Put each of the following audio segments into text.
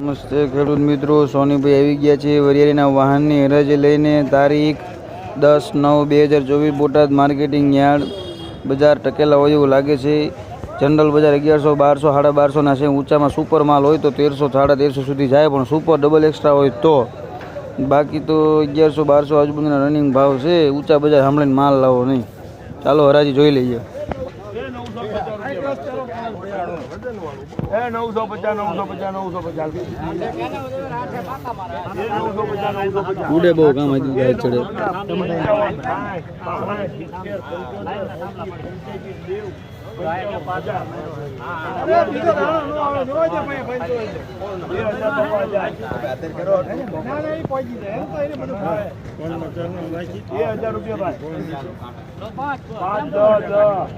નમસ્તે ખેડૂત મિત્રો, સોનીભાઈ આવી ગયા છે વરિયાળીના વાહનની હરાજી લઈને. તારીખ 10/9/2024 બોટાદ માર્કેટિંગ યાર્ડ. બજાર ટકેલા હોય એવું લાગે છે. જનરલ બજાર 1100, 1200, 1250ના છે. ઊંચામાં સુપર માલ હોય તો 1300, 1350 સુધી જાય, પણ સુપર ડબલ એક્સ્ટ્રા હોય તો. બાકી તો 1100, 1200 આજુબાજુના રનિંગ ભાવ છે. ઊંચા બજાર સાંભળીને માલ લાવો નહીં. ચાલો હરાજી જોઈ લઈએ. 950 ઉડે બહુ કામ હતું ગયા ચડે.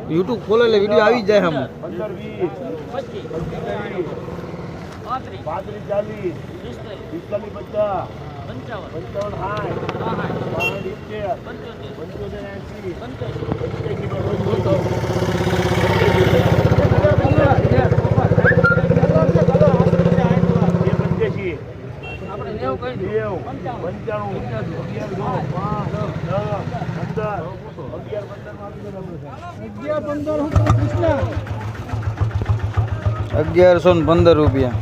યુટ્યુબ ખોલો એટલે વિડીયો આવી જાય. આમ 1115 રૂપિયા.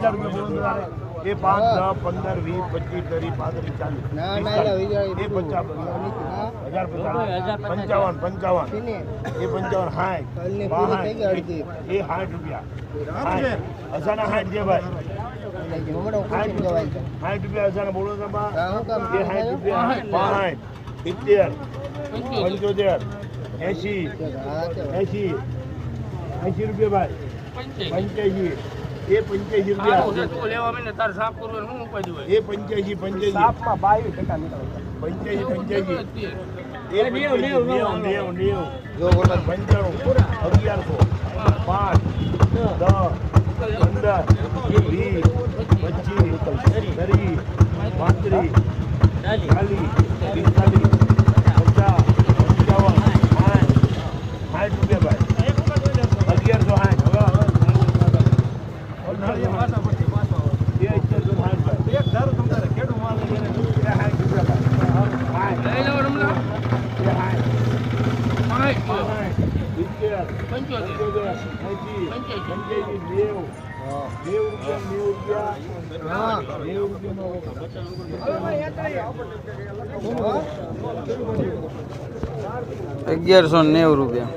$1285. ये 5, 10, 15, 20, 25, 30, 35, 40, 55, ये 55, 60, ये 60 रुपया, 60 दे भाई, 60 रुपया असाना बोलो ना बा, ये 60 रुपया, 65, 70, 75, 80 रुपया भाई, 85. ये 85 रुपया लेवा मैंने तार साफ करो હું ઉપાય દઉં. ये 85 સાફમાં 22% 85 ये 90 જો બોલો 95 1100 5 10 15 20 25 30 35 40 45 50 50 $1190.